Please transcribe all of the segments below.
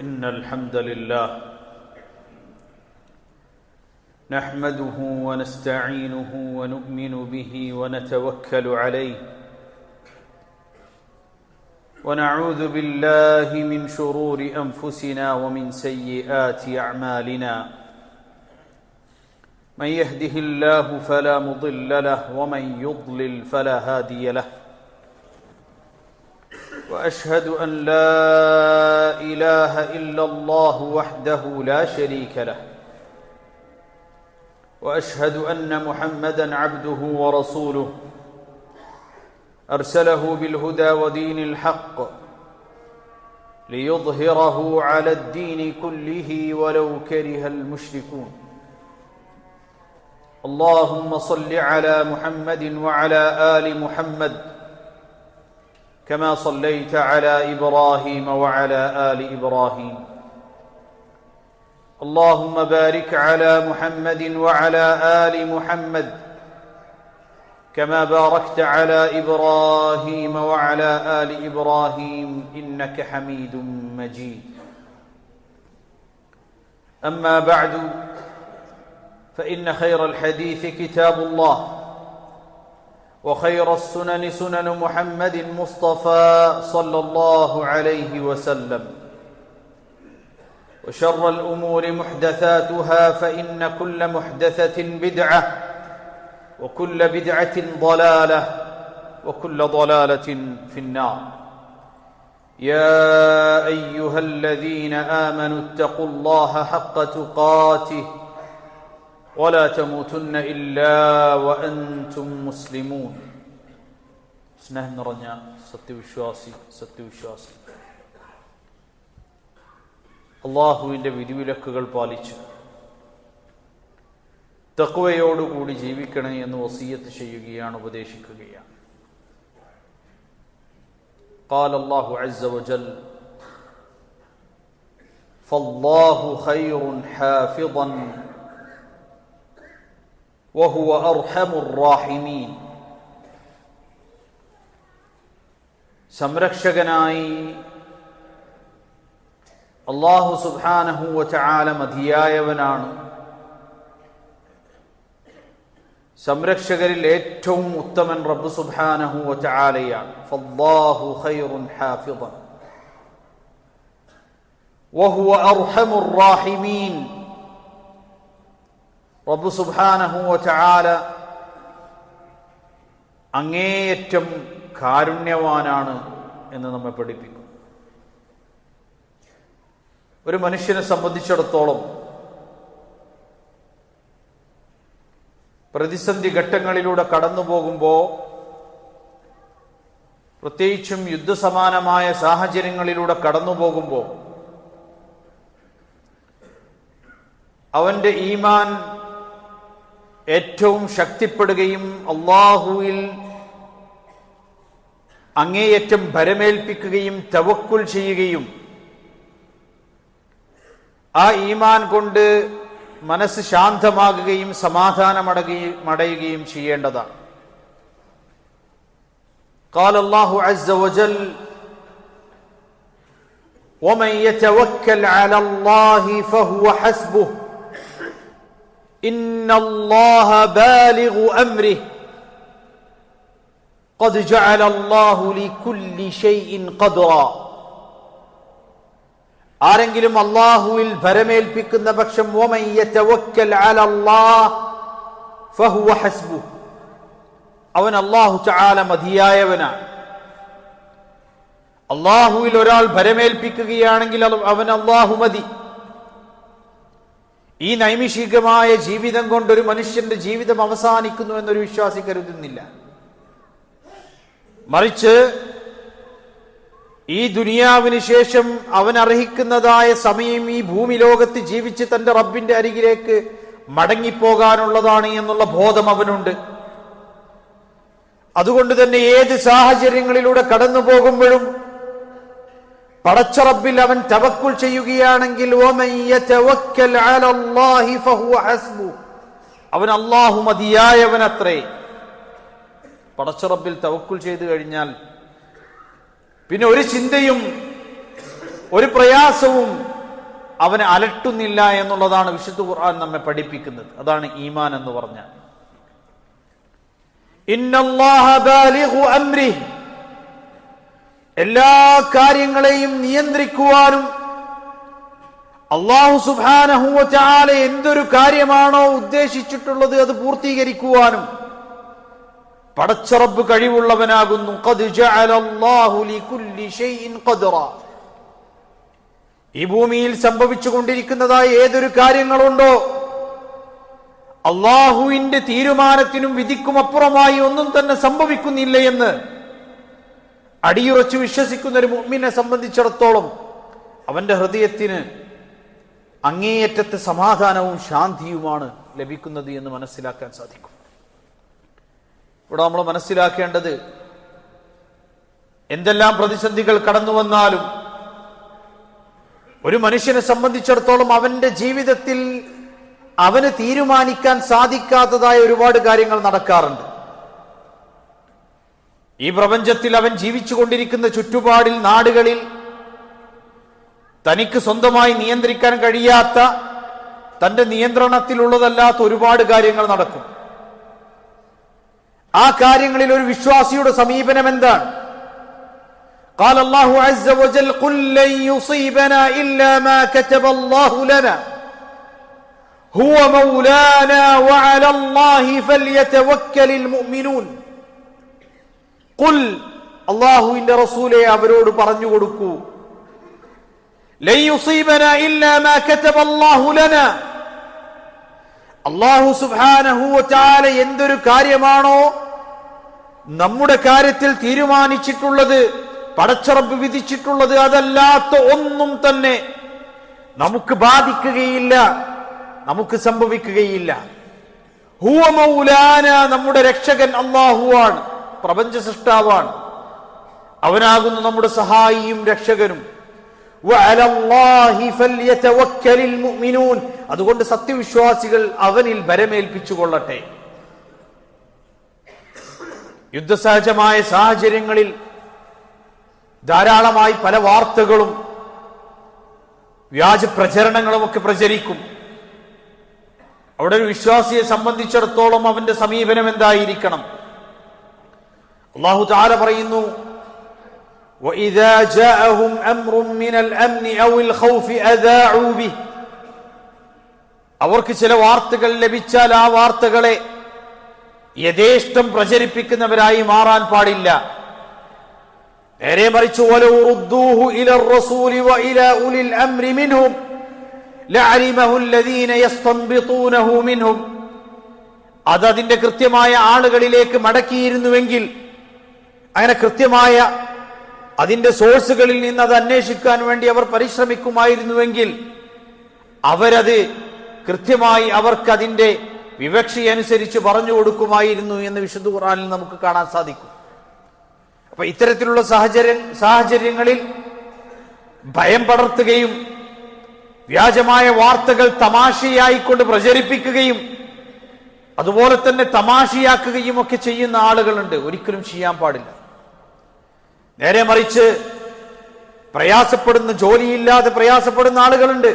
إن الحمد لله نحمده ونستعينه ونؤمن به ونتوكل عليه ونعوذ بالله من شرور أنفسنا ومن سيئات أعمالنا من يهده الله فلا مضل له ومن يضلل فلا هادي له وأشهد أن لا إله إلا الله وحده لا شريك له وأشهد أن محمدًا عبده ورسوله أرسله بالهدى ودين الحق ليظهره على الدين كله ولو كره المشركون اللهم صل على محمد وعلى آل محمد كما صليت على إبراهيم وعلى آل إبراهيم اللهم بارك على محمد وعلى آل محمد كما باركت على إبراهيم وعلى آل إبراهيم إنك حميد مجيد أما بعد فإن خير الحديث كتاب الله وخير السنن سنن محمد مصطفى صلى الله عليه وسلم وشر الأمور محدثاتها فإن كل محدثة بدعة وكل بدعة ضلالة وكل ضلالة في النار يا أيها الذين آمنوا اتقوا الله حق تقاته ولا تموتن إلا وأنتم مسلمون സ്നേഹം നിറഞ്ഞ സത്യവിശ്വാസി അള്ളാഹുവിൻ്റെ വിധിവിലക്കുകൾ പാലിച്ച് തഖ്വയോടുകൂടി ജീവിക്കണേ എന്ന് വസിയത്ത് ചെയ്യുകയാണ്, ഉപദേശിക്കുകയാണ്. قال الله عز وجل فالله خير حافظا وهو أرحم الراحمين. സംരക്ഷകനായി അല്ലാഹു സുബ്ഹാനഹു വ തആല മതിയായവനാണ്. സംരക്ഷകരിൽ ഏറ്റവും ഉത്തമൻ റബ്ബ് സുബ്ഹാനഹു വ തആലയാണ്. ഫല്ലാഹു ഖൈറുൻ ഹാഫിദൻ വഹുവ അർഹമുർ റാഹിമീൻ. റബ്ബ് സുബ്ഹാനഹു വ തആല അങ്ങേയറ്റം കാരുണ്യവാനാണ് എന്ന് നമ്മെ പഠിപ്പിക്കും. ഒരു മനുഷ്യനെ സംബന്ധിച്ചിടത്തോളം പ്രതിസന്ധി ഘട്ടങ്ങളിലൂടെ കടന്നു പോകുമ്പോൾ, പ്രത്യേകിച്ചും യുദ്ധസമാനമായ സാഹചര്യങ്ങളിലൂടെ കടന്നു പോകുമ്പോൾ, അവന്റെ ഈമാൻ ഏറ്റവും ശക്തിപ്പെടുകയും അല്ലാഹുവിൽ അങ്ങേയറ്റം ഭരമേൽപ്പിക്കുകയും തവക്കുൽ ചെയ്യുകയും ആ ഈമാൻ കൊണ്ട് മനസ്സ് ശാന്തമാകുകയും സമാധാനമടയുകയും ചെയ്യേണ്ടതാണ്. قال الله عز وجل ومن يتوكل على الله فهو حسبه إن الله بالغ أمره قد جعل الله لكل شيء قدرا. ആരെങ്കിലും അല്ലാഹുവിൽ ഭരമേൽപ്പിക്കുന്ന പക്ഷം വമൻ യതവക്കൽ അലല്ലാഹ് ഫഹുവ ഹസ്ബുഹ്, അവൻ അല്ലാഹു തആല മതിയായവനാണ്. അല്ലാഹുവിൽ ഒരാൾ ഭരമേൽപ്പിക്കുകയാണെങ്കിൽ അവൻ അല്ലാഹു മതി. ഈ നൈമിഷികമായ ജീവിതം കൊണ്ട് ഒരു മനുഷ്യന്റെ ജീവിതം അവസാനിക്കുന്നു എന്നൊരു വിശ്വാസി കരുതുന്നില്ല. മറിച്ച് ഈ ദുനിയാവിന് ശേഷം അവൻ അർഹിക്കുന്നതായ സമയം ഈ ഭൂമി ലോകത്ത് ജീവിച്ച് തന്റെ റബ്ബിന്റെ അരികിലേക്ക് മടങ്ങിപ്പോകാനുള്ളതാണ് എന്നുള്ള ബോധം അവനുണ്ട്. അതുകൊണ്ട് തന്നെ ഏത് സാഹചര്യങ്ങളിലൂടെ കടന്നു പോകുമ്പോഴും പടച്ച റബ്ബിൽ അവൻ തവക്കുൽ ചെയ്യുകയാണെങ്കിൽ വമൻ യതവക്കൽ അലല്ലാഹി ഫഹുവ ഹസ്ബുഹ്, അവൻ അല്ലാഹു മതിയായവനത്രേ. പടച്ച റബ്ബിൽ തവക്കുൽ ചെയ്തു കഴിഞ്ഞാൽ പിന്നെ ഒരു ചിന്തയും ഒരു പ്രയാസവും അവനെ അലട്ടുന്നില്ല എന്നുള്ളതാണ് വിശുദ്ധ ഖുർആൻ നമ്മെ പഠിപ്പിക്കുന്നത്. അതാണ് ഈമാൻ എന്ന് പറഞ്ഞാൽ. ഇന്നല്ലാഹ ബാലിഗു അംരിഹി, എല്ലാ കാര്യങ്ങളെയും നിയന്ത്രിക്കുവാനും അല്ലാഹു സുബ്ഹാനഹു വ തആല എന്തൊരു കാര്യമാണോ ഉദ്ദേശിച്ചിട്ടുള്ളത് അത് പൂർത്തീകരിക്കുവാനും പടച്ച റബ്ബ് കഴിവുള്ളവനാകുന്നു. ഖദ് ജഅലല്ലാഹു ലികുല്ലി ഷൈഇൻ ഖദ്റ, ഈ ഭൂമിയിൽ സംഭവിച്ചുകൊണ്ടിരിക്കുന്നതായ ഏതൊരു കാര്യങ്ങളുണ്ടോ അള്ളാഹുവിന്റെ തീരുമാനത്തിനും വിധിക്കും അപ്പുറമായി ഒന്നും തന്നെ സംഭവിക്കുന്നില്ല എന്ന് അടിയുറച്ചു വിശ്വസിക്കുന്ന ഒരു മുഅ്മിനെ സംബന്ധിച്ചിടത്തോളം അവന്റെ ഹൃദയത്തിന് അങ്ങേയറ്റത്തെ സമാധാനവും ശാന്തിയുമാണ് ലഭിക്കുന്നത് എന്ന് മനസ്സിലാക്കാൻ സാധിക്കും. ഇവിടെ നമ്മൾ മനസ്സിലാക്കേണ്ടത്, എന്തെല്ലാം പ്രതിസന്ധികൾ കടന്നു വന്നാലും ഒരു മനുഷ്യനെ സംബന്ധിച്ചിടത്തോളം അവന്റെ ജീവിതത്തിൽ അവന് തീരുമാനിക്കാൻ സാധിക്കാത്തതായ ഒരുപാട് കാര്യങ്ങൾ നടക്കാറുണ്ട്. ഈ പ്രപഞ്ചത്തിൽ അവൻ ജീവിച്ചുകൊണ്ടിരിക്കുന്ന ചുറ്റുപാടിൽ, നാടുകളിൽ തനിക്ക് സ്വന്തമായി നിയന്ത്രിക്കാൻ കഴിയാത്ത, തന്റെ നിയന്ത്രണത്തിലുള്ളതല്ലാത്ത ഒരുപാട് കാര്യങ്ങൾ നടക്കും. ആ കാര്യങ്ങളിൽ ഒരു വിശ്വാസിയുടെ സമീപനം എന്താണ്? قال الله عز وجل قل لن يصيبنا إلا ما كتب الله لنا هو مولانا وعلى الله فليتوكل المؤمنون. قل, അല്ലാഹുവിന്റെ റസൂലേ അവരോട് പറഞ്ഞു കൊടുക്കൂ, ലൻ യുസീബനാ ഇല്ലാ മാ കതബ അല്ലാഹു ലനാ, അല്ലാഹു സുബ്ഹാനഹു വ തആല എന്തൊരു കാര്യമാണോ നമ്മുടെ കാര്യത്തിൽ തീരുമാനിച്ചിട്ടുള്ളത്, പടച്ച റബ്ബ് വിധിച്ചിട്ടുള്ളത്, അതല്ലാത്ത ഒന്നും തന്നെ നമുക്ക് ബാധിക്കുകയില്ല, നമുക്ക് സംഭവിക്കുകയില്ല. ഹുവ മൗലാന, നമ്മുടെ രക്ഷകൻ അല്ലാഹുവാണ്, പ്രപഞ്ച സൃഷ്ടാവാണ്, അവനാകുന്നു നമ്മുടെ സഹായിയും രക്ഷകനും. വഅലല്ലാഹി ഫൽയതവക്കലിൽ മുഅ്മിനൂൻ, അതുകൊണ്ട് സത്യവിശ്വാസികൾ അവനിൽ ഭരമേൽപ്പിച്ചു കൊള്ളട്ടെ. യുദ്ധസഹജമായ സാഹചര്യങ്ങളിൽ ധാരാളമായി പല വാർത്തകളും വ്യാജ പ്രചരണങ്ങളും ഒക്കെ പ്രചരിക്കും. അവിടെ ഒരു വിശ്വാസിയെ സംബന്ധിച്ചിടത്തോളം അവന്റെ സമീപനം എന്തായിരിക്കണം? അല്ലാഹു തആല പറയുന്നു, وَإِذَا جَاءَهُمْ أَمْرٌ مِّنَ الْأَمْنِ أَوِ الْخَوْفِ أَذَاعُوا بِهِ, അവർക്ക് ചില വാർത്തകൾ ലഭിച്ചാൽ ആ വാർത്തകളെ യഥേഷ്ടം പ്രചരിപ്പിക്കുന്നവരായി മാറാൻ പാടില്ല. നേരെ മറിച്ച് വലൗ റുദ്ദൂഹു ഇലർ റസൂലി വഇലാ ഉലിൽ അംരി മിൻഹും ലഅലിമഹു അല്ലദീന യസ്തൻബിതൂനഹു മിൻഹും, അത് അതിന്റെ കൃത്യമായ ആളുകളിലേക്ക് മടക്കിയിരുന്നുവെങ്കിൽ, അങ്ങനെ കൃത്യമായ അതിന്റെ സോഴ്സുകളിൽ നിന്ന് അത് അന്വേഷിക്കാൻ വേണ്ടി അവർ പരിശ്രമിക്കുമായിരുന്നുവെങ്കിൽ അവരത് കൃത്യമായി അവർക്ക് അതിന്റെ വിവക്ഷയനുസരിച്ച് പറഞ്ഞു കൊടുക്കുമായിരുന്നു എന്ന് വിശുദ്ധ ഖുർആനിൽ നമുക്ക് കാണാൻ സാധിക്കും. അപ്പൊ ഇത്തരത്തിലുള്ള സാഹചര്യങ്ങളിൽ ഭയം പടർത്തുകയും വ്യാജമായ വാർത്തകൾ തമാശയായിക്കൊണ്ട് പ്രചരിപ്പിക്കുകയും അതുപോലെ തന്നെ തമാശയാക്കുകയും ഒക്കെ ചെയ്യുന്ന ആളുകളുണ്ട്. ഒരിക്കലും ചെയ്യാൻ പാടില്ല. നേരെ മറിച്ച് പ്രയാസപ്പെടുന്ന, ജോലിയില്ലാതെ പ്രയാസപ്പെടുന്ന ആളുകളുണ്ട്,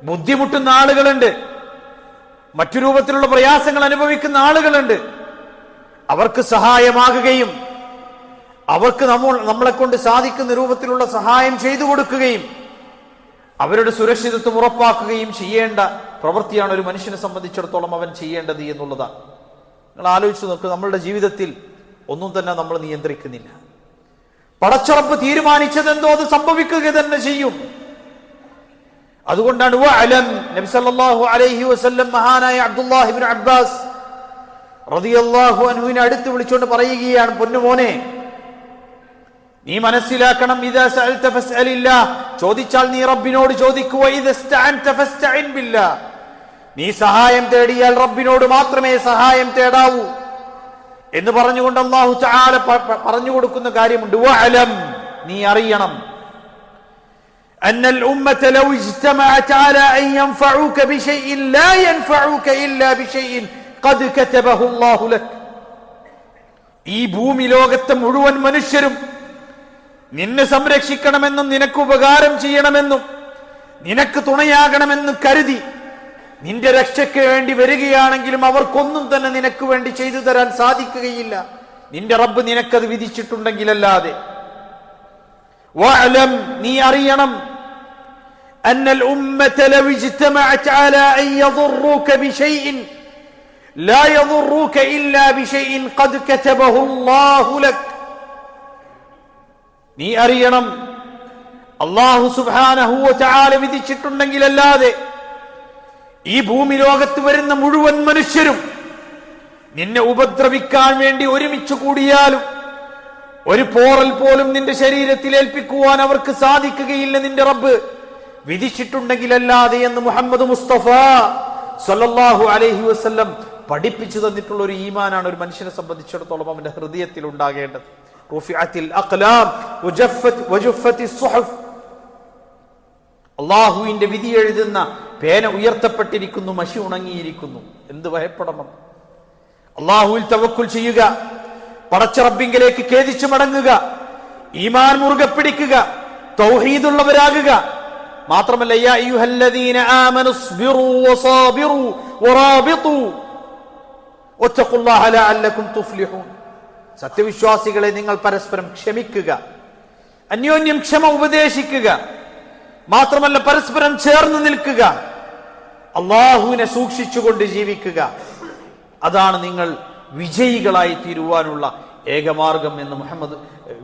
ബുദ്ധിമുട്ടുന്ന ആളുകളുണ്ട്, മറ്റു രൂപത്തിലുള്ള പ്രയാസങ്ങൾ അനുഭവിക്കുന്ന ആളുകളുണ്ട്. അവർക്ക് സഹായമാകുകയും അവർക്ക് നമ്മളെ കൊണ്ട് സാധിക്കുന്ന രൂപത്തിലുള്ള സഹായം ചെയ്തു കൊടുക്കുകയും അവരുടെ സുരക്ഷിതത്വം ഉറപ്പാക്കുകയും ചെയ്യേണ്ട പ്രവൃത്തിയാണ് ഒരു മനുഷ്യനെ സംബന്ധിച്ചിടത്തോളം അവൻ ചെയ്യേണ്ടത് എന്നുള്ളതാണ്. നിങ്ങൾ ആലോചിച്ച് നോക്കുക, നമ്മളുടെ ജീവിതത്തിൽ ഒന്നും തന്നെ നമ്മൾ നിയന്ത്രിക്കുന്നില്ല. പടച്ചറപ്പ് തീരുമാനിച്ചതെന്തോ അത് സംഭവിക്കുക തന്നെ ചെയ്യും. അതുകൊണ്ടാണ് നബി സല്ലല്ലാഹു അലൈഹി വസല്ലം മഹാനായ അബ്ദുല്ലാഹി ഇബ്നു അബ്ബാസ് റളിയല്ലാഹു അൻഹുവിനെ അടുത്ത് വിളിച്ചുകൊണ്ട് പറയുകയാണ്, പൊന്നുമോനെ, നീ മനസ്സിലാക്കണം, ഇദാ സഅൽത ഫസ്അലില്ലാഹ്, ചോദിച്ചാൽ നീ റബ്ബിനോട് ചോദിക്കുക, ഇദാ ഇസ്തഅൻത ഫസ്തഇൻ ബില്ലാഹ്, നീ സഹായം തേടിയാൽ റബ്ബിനോട് മാത്രമേ സഹായം തേടാവൂ എന്ന് പറഞ്ഞുകൊണ്ട് അല്ലാഹു തആല പറഞ്ഞു കൊടുക്കുന്ന കാര്യമുണ്ട്. വഅലം, നീ അറിയണം, അന്നൽ ഉമ്മത ലൗ ഇജ്തമഅത് അലാ അൻ യൻഫഉക ബിശൈഇൻ ലാ യൻഫഉക ഇല്ലാ ബിശൈഇൻ ഖദ് കതബഹു അല്ലാഹു ലക്, ഈ ഭൂമി ലോകത്തെ മുഴുവൻ മനുഷ്യരും നിന്നെ സംരക്ഷിക്കണമെന്നും നിനക്ക് ഉപകാരം ചെയ്യണമെന്നും നിനക്ക് തുണയാകണമെന്ന് കരുതി നിന്റെ രക്ഷയ്ക്ക് വേണ്ടി വരികയാണെങ്കിലും അവർക്കൊന്നും തന്നെ നിനക്ക് വേണ്ടി ചെയ്തു തരാൻ സാധിക്കുകയില്ല, നിന്റെ റബ്ബ് നിനക്കത് വിധിച്ചിട്ടുണ്ടെങ്കിലല്ലാതെ. വഅലം, നീ അറിയണം, അന്നൽ ഉമ്മത ലൗ ഇജ്തമഅത് അലാ അൻ യദുറൂക ബിശൈഇൻ ലാ യദുറൂക ഇല്ലാ ബിശൈഇൻ ഖദ് കതബഹു അല്ലാഹു ലക്. നീ അറിയണം, അല്ലാഹു സുബ്ഹാനഹു വ തആല വിധിച്ചിട്ടുണ്ടെങ്കിലല്ലാതെ ഈ ഭൂമി ലോകത്ത് വരുന്ന മുഴുവൻ മനുഷ്യരും നിന്നെ ഉപദ്രവിക്കാൻ വേണ്ടി ഒരുമിച്ച് കൂടിയാലും ഒരു പോറൽ പോലും നിന്റെ ശരീരത്തിൽ ഏൽപ്പിക്കുവാൻ അവർക്ക് സാധിക്കുകയില്ല, നിന്റെ റബ്ബ് വിധിച്ചിട്ടുണ്ടെങ്കിലല്ലാതെ എന്ന് മുഹമ്മദ് മുസ്തഫ സല്ലല്ലാഹു അലൈഹി വസല്ലം പഠിപ്പിച്ചു തന്നിട്ടുള്ള ഒരു ഈമാനാണ് ഒരു മനുഷ്യനെ സംബന്ധിച്ചിടത്തോളം അവന്റെ ഹൃദയത്തിൽ ഉണ്ടാകേണ്ടത്. റുഫിഅത്തിൽ അഖ്ലാം വജുഫത്തിസ് സുഹഫ്. അള്ളാഹുവിന്റെ വിധി എഴുതുന്ന പേന ഉയർത്തപ്പെട്ടിരിക്കുന്നു, മഷി ഉണങ്ങിയിരിക്കുന്നു. എന്ത് ഭയപ്പെടണം? അള്ളാഹുവിൽ തവക്കുൽ ചെയ്യുക, പടച്ച റബ്ബിങ്കലേക്ക് ഖേദിച്ചു മടങ്ങുക, ഈമാൻ മുറുകെ പിടിക്കുക, തൗഹീദുള്ളവരാകുക. മാത്രമല്ല, യാ അയ്യുഹല്ലദീന ആമനു സ്ബിറൂ വസാബിറൂ വറാബിതു വത്തഖുല്ലാഹ ലഅല്ലകും തുഫ്ലിഹൂൻ. സത്യവിശ്വാസികളെ, നിങ്ങൾ പരസ്പരം ക്ഷമിക്കുക, അന്യോന്യം ക്ഷമ ഉപദേശിക്കുക, മാത്രമല്ല പരസ്പരം ചേർന്ന് നിൽക്കുക, അള്ളാഹുവിനെ സൂക്ഷിച്ചുകൊണ്ട് ജീവിക്കുക. അതാണ് നിങ്ങൾ വിജയികളായി തീരുവാനുള്ള ഏകമാർഗം എന്ന്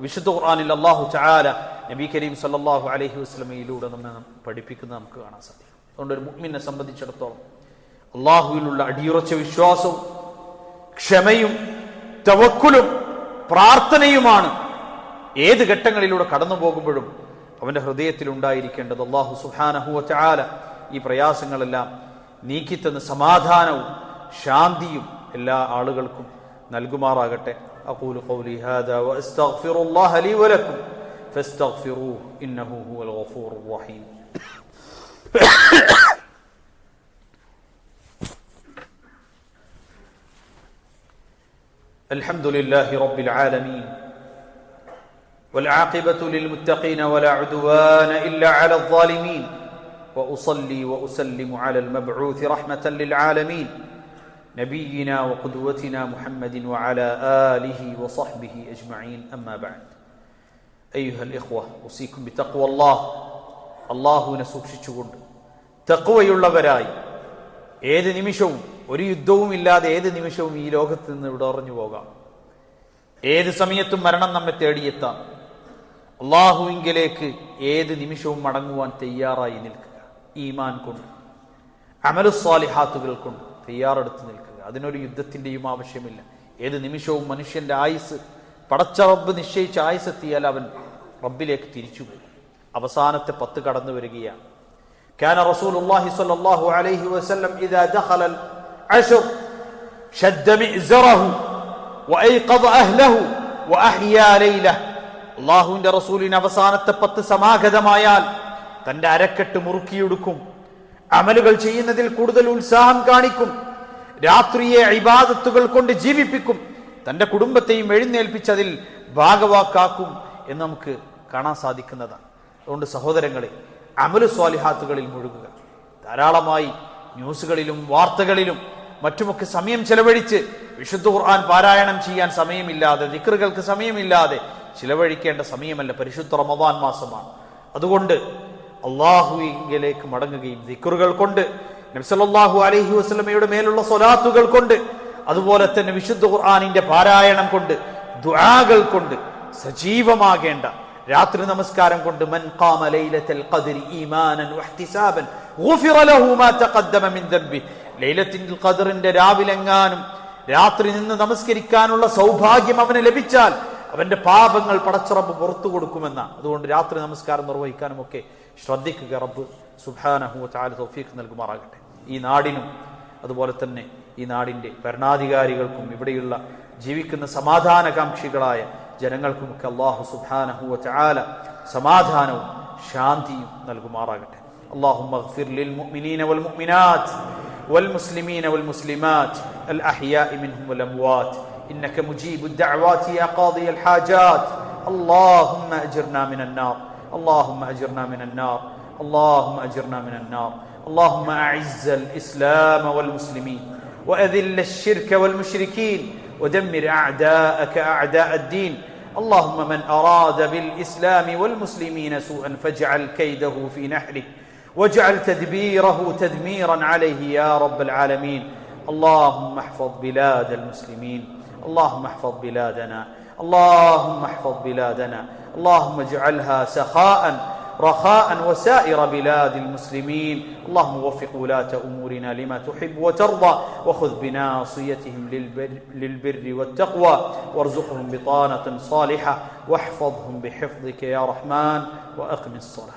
വിശുദ്ധ ഖുർആനിൽ അല്ലാഹു തആല നബി കരീം സല്ലല്ലാഹു അലൈഹി വസല്ലമയിലൂടെ നമ്മെ പഠിപ്പിക്കുന്നത് നമുക്ക് കാണാൻ സാധിക്കും. അതുകൊണ്ട് ഒരു മുഅ്മിനെ സംബന്ധിച്ചിടത്തോളം അള്ളാഹുവിലുള്ള അടിയുറച്ച വിശ്വാസവും ക്ഷമയും തവക്കുലും പ്രാർത്ഥനയുമാണ് ഏത് ഘട്ടങ്ങളിലൂടെ കടന്നു പോകുമ്പോഴും അവന്റെ ഹൃദയത്തിൽ ഉണ്ടായിരിക്കേണ്ടത്. അല്ലാഹു സുബ്ഹാനഹു വ തആല ഈ പ്രയാസങ്ങളെല്ലാം നീക്കിത്തന്ന് സമാധാനവും ശാന്തിയും എല്ലാ ആളുകൾക്കും നൽകുമാറാകട്ടെ. അഖൂലു ഖൗലി ഹാദാ വഅസ്തഗ്ഫിറുല്ലാഹ ലീ വലക്കും ഫസ്തഗ്ഫിറൂഹു ഇന്നഹു ഹുവൽ ഗഫൂറുർ റഹീം. അൽഹംദുലില്ലാഹി റബ്ബിൽ ആലമീൻ والعاقبة للمتقين ولا عدوان إلا على الظالمين وأصلي وأسلم على المبعوث رحمة للعالمين نبينا وقدوتنا محمد وعلى آله وصحبه أجمعين أما بعد أيها الإخوة أوصيكم بتقوى الله. അള്ളാഹുവിനെ സൂക്ഷിച്ചുകൊണ്ട് തഖ്വയുള്ളവരായി ഏത് നിമിഷവും ഒരു യുദ്ധവും ഇല്ലാതെ ഏത് നിമിഷവും ഈ ലോകത്ത് നിന്ന് ഇവിടെ ഇറഞ്ഞു പോകാം. ഏത് സമയത്തും മരണം നമ്മെ തേടിയെത്താം. അള്ളാഹുവിങ്കലേക്ക് ഏത് നിമിഷവും മടങ്ങുവാൻ തയ്യാറായി നിൽക്കുക. ഈമാൻ കൊണ്ട് അമലുസ്സാലിഹാത്തുകൾ കൊണ്ട് തയ്യാറെടുത്ത് നിൽക്കുക. അതിനൊരു യുദ്ധത്തിന്റെയും ആവശ്യമില്ല. ഏത് നിമിഷവും മനുഷ്യന്റെ ആയുസ് പടച്ച റബ്ബ് നിശ്ചയിച്ച ആയുസ് എത്തിയാൽ അവൻ റബ്ബിലേക്ക് തിരിച്ചുപോകും. അവസാനത്തെ 10 കടന്നു വരികയാണ്. കാന റസൂലുള്ളാഹി സ്വല്ലല്ലാഹു അലൈഹി വസല്ലം ഇദാ ദഖല അൽ-അശ്ർ ശദ്ദ മിഅ്സറഹു വഅയ്ഖദ അഹ്ലഹു വഅഹ്യാ ലൈലഹു. അല്ലാഹുവിന്റെ റസൂലിന് അവസാനത്തെ 10 സമാഗതമായാൽ തന്റെ അരക്കെട്ട് മുറുക്കിയെടുക്കും, അമലുകൾ ചെയ്യുന്നതിൽ കൂടുതൽ ഉത്സാഹം കാണിക്കും, രാത്രിയെ ഇബാദത്തുകൾ കൊണ്ട് ജീവിപ്പിക്കും, തന്റെ കുടുംബത്തെയും എഴുന്നേൽപ്പിച്ചതിൽ ഭാഗവാക്കാക്കും എന്ന് നമുക്ക് കാണാൻ സാധിക്കുന്നതാണ്. അതുകൊണ്ട് സഹോദരങ്ങളെ, അമലു സ്വാലിഹാത്തുകളിൽ മുഴുകുക. ധാരാളമായി ന്യൂസുകളിലും വാർത്തകളിലും മറ്റുമൊക്കെ സമയം ചെലവഴിച്ച് വിശുദ്ധ ഖുർആൻ പാരായണം ചെയ്യാൻ സമയമില്ലാതെ, ദിക്റുകൾക്ക് സമയമില്ലാതെ ചിലവഴിക്കേണ്ട സമയമല്ല. പരിശുദ്ധ റമദാൻ മാസമാണ്. അതുകൊണ്ട് അള്ളാഹുവിലേക്ക് മടങ്ങുകയും ദിക്റുകൾ കൊണ്ട്, നബി സല്ലല്ലാഹു അലൈഹി വസല്ലമയുടെ മേലുള്ള സ്വലാത്തുകൾ കൊണ്ട്, അതുപോലെ തന്നെ വിശുദ്ധ ഖുർആനിന്റെ പാരായണം കൊണ്ട്, ദുആകൾ കൊണ്ട് സജീവമാകേണ്ട രാത്രി നമസ്കാരം കൊണ്ട് മൻ ഖാമ ലൈലത്തുൽ ഖദ്രി ഈമാനൻ വഹ്തിസാബൻ ഗുഫിറ ലഹു മാ തഖദ്ദമ മിൻ ദംബി. ലൈലത്തുൽ ഖദ്റിന്റെ രാവിലെങ്ങാനും രാത്രി നിന്ന് നമസ്കരിക്കാനുള്ള സൗഭാഗ്യം അവന് ലഭിച്ചാൽ അവന്റെ പാപങ്ങൾ പടച്ച റബ്ബ് പുറത്തു കൊടുക്കുമെന്നാണ്. അതുകൊണ്ട് രാത്രി നമസ്കാരം നിർവഹിക്കാനും ഒക്കെ ശ്രദ്ധിക്കുക. റബ്ബ് സുബ്ഹാനഹു വ തആല തൗഫീഖ് നൽകുമാറാകട്ടെ. ഈ നാടിനും അതുപോലെ തന്നെ ഈ നാടിന്റെ ഭരണാധികാരികൾക്കും ഇവിടെയുള്ള ജീവിക്കുന്ന സമാധാനകാംക്ഷികളായ ജനങ്ങൾക്കുമൊക്കെ അല്ലാഹു സുബ്ഹാനഹു വ തആല സമാധാനവും ശാന്തിയും നൽകുമാറാകട്ടെ. اللهم اغفر للمؤمنين والمؤمنات والمسلمين والمسلمات الأحياء منهم والأموات إنك مجيب الدعوات يا قاضي الحاجات. اللهم أجرنا من النار، اللهم أجرنا من النار، اللهم أجرنا من النار. اللهم أعز الإسلام والمسلمين وأذل الشرك والمشركين ودمر أعداءك أعداء الدين. اللهم من أراد بالإسلام والمسلمين سوءا فاجعل كيده في نحره واجعل تدبيره تدميرا عليه يا رب العالمين. اللهم احفظ بلاد المسلمين. اللهم احفظ بلادنا. اللهم احفظ بلادنا. اللهم اجعلها سخاء رخاء وسائر بلاد المسلمين. اللهم وفق ولاة أمورنا لما تحب وترضى وخذ بناصيتهم للبر والتقوى وارزقهم بطانة صالحة واحفظهم بحفظك يا رحمن وأقم الصلاة.